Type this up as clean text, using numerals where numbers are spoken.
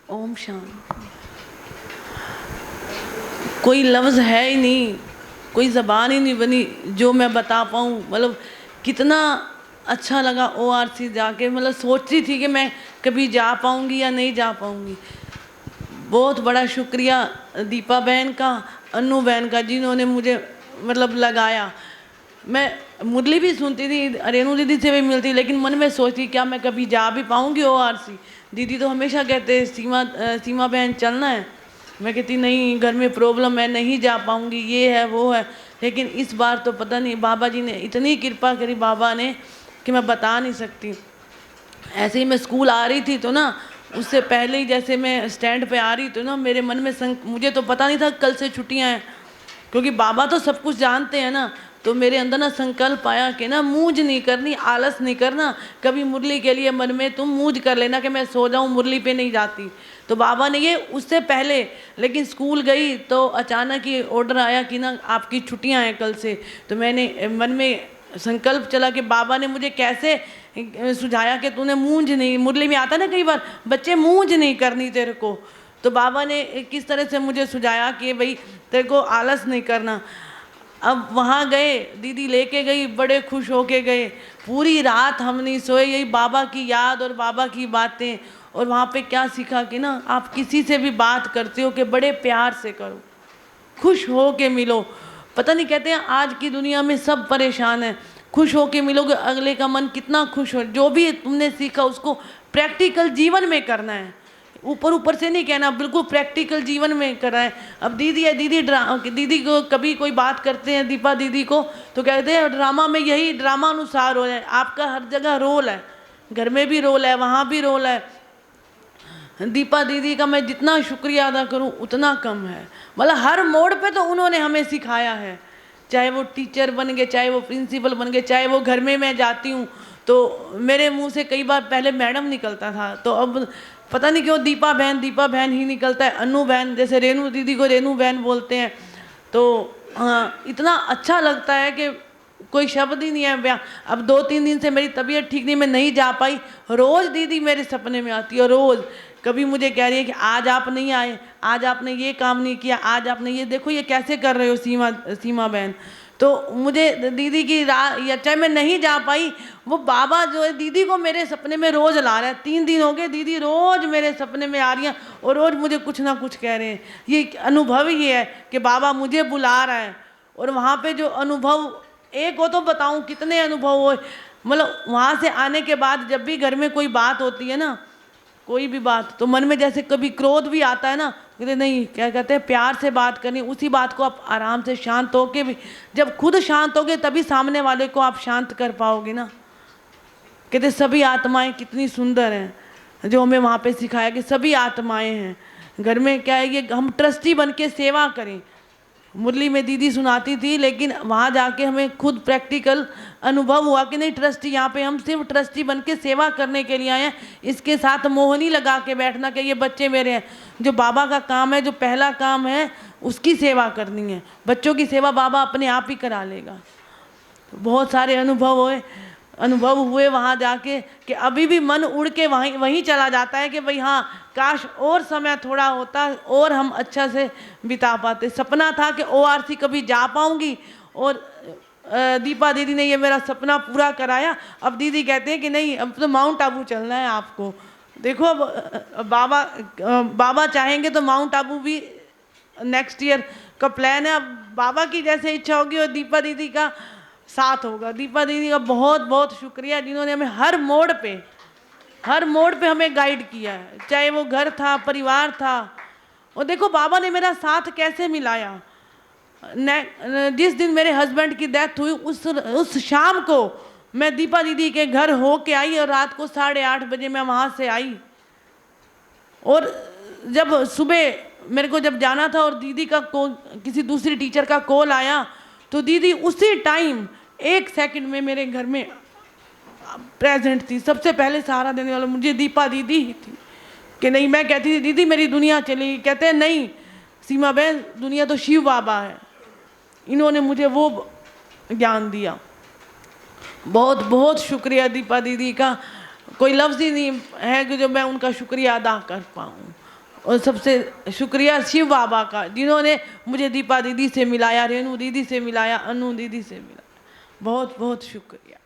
ओम शांति। कोई लफ्ज़ है ही नहीं, कोई ज़बान ही नहीं बनी जो मैं बता पाऊँ। मतलब कितना अच्छा लगा ORC जाके। मतलब सोच रही थी कि मैं कभी जा पाऊँगी या नहीं जा पाऊँगी। बहुत बड़ा शुक्रिया दीपा बहन का, अन्नू बहन का, जिन्होंने मुझे मतलब लगाया। मैं मुरली भी सुनती थी, रेणु दीदी से भी मिलती, लेकिन मन में सोचती क्या मैं कभी जा भी पाऊँगी ORC। दीदी तो हमेशा कहते सीमा बहन चलना है। मैं कहती नहीं, घर में प्रॉब्लम है, नहीं जा पाऊँगी, ये है वो है। लेकिन इस बार तो पता नहीं बाबा जी ने इतनी कृपा करी, बाबा ने, कि मैं बता नहीं सकती। ऐसे ही मैं स्कूल आ रही थी तो ना, उससे पहले ही जैसे मैं स्टैंड पे आ रही थी ना, मेरे मन में मुझे तो पता नहीं था कल से छुट्टियां हैं, क्योंकि बाबा तो सब कुछ जानते हैं ना। तो मेरे अंदर ना संकल्प आया कि ना मूंझ नहीं करनी, आलस नहीं करना। कभी मुरली के लिए मन में तुम मूंझ कर लेना कि मैं सो जाऊं, मुरली पे नहीं जाती। तो बाबा ने ये उससे पहले, लेकिन स्कूल गई तो अचानक ही ऑर्डर आया कि ना आपकी छुट्टियां हैं कल से। तो मैंने मन में संकल्प चला कि बाबा ने मुझे कैसे सुझाया कि तूने मूंझ नहीं, मुरली में आता ना कई बार बच्चे, मूंझ नहीं करनी तेरे को। तो बाबा ने किस तरह से मुझे सुझाया कि भाई तेरे को आलस नहीं करना। अब वहाँ गए, दीदी लेके गई, बड़े खुश होके गए। पूरी रात हम नहीं सोए, यही बाबा की याद और बाबा की बातें। और वहाँ पे क्या सीखा कि ना आप किसी से भी बात करते हो कि बड़े प्यार से करो, खुश हो के मिलो। पता नहीं, कहते हैं आज की दुनिया में सब परेशान है, खुश हो के मिलोगे अगले का मन कितना खुश हो। जो भी तुमने सीखा उसको प्रैक्टिकल जीवन में करना है, ऊपर ऊपर से नहीं कहना, बिल्कुल प्रैक्टिकल जीवन में करना है। अब दीदी है, दीदी को कभी कोई बात करते हैं दीपा दीदी को, तो कहते हैं ड्रामा में यही ड्रामा अनुसार हो जाए। आपका हर जगह रोल है, घर में भी रोल है, वहाँ भी रोल है। दीपा दीदी का मैं जितना शुक्रिया अदा करूं उतना कम है। मतलब हर मोड़ पे तो उन्होंने हमें सिखाया है, चाहे वो टीचर बन गए, चाहे वो प्रिंसिपल बन गए, चाहे वो घर में मैं जाती हूँ तो मेरे मुंह से कई बार पहले मैडम निकलता था, तो अब पता नहीं क्यों दीपा बहन ही निकलता है। अन्नू बहन, जैसे रेणु दीदी को रेणु बहन बोलते हैं। तो हाँ, इतना अच्छा लगता है कि कोई शब्द ही नहीं है बयां। अब 2-3 दिन से मेरी तबीयत ठीक नहीं, मैं नहीं जा पाई। रोज़ दीदी मेरे सपने में आती है, रोज़। कभी मुझे कह रही है कि आज आप नहीं आए, आज आपने ये काम नहीं किया, आज आपने ये, देखो ये कैसे कर रहे हो सीमा बहन। तो मुझे दीदी की या चाहे मैं नहीं जा पाई, वो बाबा जो है दीदी को मेरे सपने में रोज़ ला रहा है। 3 दिन हो गए दीदी रोज़ मेरे सपने में आ रही हैं और रोज़ मुझे कुछ ना कुछ कह रहे हैं। ये अनुभव ही है कि बाबा मुझे बुला रहा है। और वहाँ पे जो अनुभव, एक को तो बताऊँ कितने अनुभव हुए। मतलब वहाँ से आने के बाद जब भी घर में कोई बात होती है ना, कोई भी बात, तो मन में जैसे कभी क्रोध भी आता है ना, कहते नहीं, क्या कहते हैं, प्यार से बात करनी। उसी बात को आप आराम से शांत होके भी, जब खुद शांत होगे तभी सामने वाले को आप शांत कर पाओगे ना। कहते सभी आत्माएं कितनी सुंदर हैं, जो हमें वहाँ पे सिखाया कि सभी आत्माएं हैं। घर में क्या है, ये हम ट्रस्टी बन के सेवा करें। मुरली में दीदी सुनाती थी, लेकिन वहाँ जाके हमें खुद प्रैक्टिकल अनुभव हुआ कि नहीं, ट्रस्टी, यहाँ पे हम सिर्फ ट्रस्टी बन के सेवा करने के लिए आए हैं। इसके साथ मोहनी लगा के बैठना कि ये बच्चे मेरे हैं। जो बाबा का काम है, जो पहला काम है, उसकी सेवा करनी है। बच्चों की सेवा बाबा अपने आप ही करा लेगा। बहुत सारे अनुभव हुए वहाँ जाके कि अभी भी मन उड़ के वहीं चला जाता है कि भाई हाँ, काश और समय थोड़ा होता और हम अच्छा से बिता पाते। सपना था कि ORC कभी जा पाऊँगी, और दीपा दीदी ने ये मेरा सपना पूरा कराया। अब दीदी कहते हैं कि नहीं, अब तो माउंट आबू चलना है आपको। देखो अब बाबा चाहेंगे तो माउंट आबू भी नेक्स्ट ईयर का प्लान है। अब बाबा की जैसे इच्छा होगी और दीपा दीदी का साथ होगा। दीपा दीदी का बहुत बहुत शुक्रिया, जिन्होंने हमें हर मोड़ पे हमें गाइड किया है, चाहे वो घर था, परिवार था। और देखो बाबा ने मेरा साथ कैसे मिलाया। जिस दिन मेरे हस्बैंड की डेथ हुई, उस शाम को मैं दीपा दीदी के घर हो के आई, और रात को 8:30 बजे मैं वहाँ से आई। और जब सुबह मेरे को जब जाना था और दीदी का किसी दूसरी टीचर का कॉल आया, तो दीदी उसी टाइम 1 सेकंड में मेरे घर में प्रेजेंट थी। सबसे पहले सहारा देने वाला मुझे दीपा दीदी ही थी। कि नहीं, मैं कहती थी दीदी मेरी दुनिया चलेगी, कहते हैं नहीं सीमा बहन, दुनिया तो शिव बाबा है। इन्होंने मुझे वो ज्ञान दिया। बहुत बहुत शुक्रिया दीपा दीदी का, कोई लफ्ज़ ही नहीं है कि जो मैं उनका शुक्रिया अदा कर पाऊँ। और सबसे शुक्रिया शिव बाबा का, जिन्होंने मुझे दीपा दीदी से मिलाया, रेणु दीदी से मिलाया, अनु दीदी से मिलाया। बहुत बहुत शुक्रिया।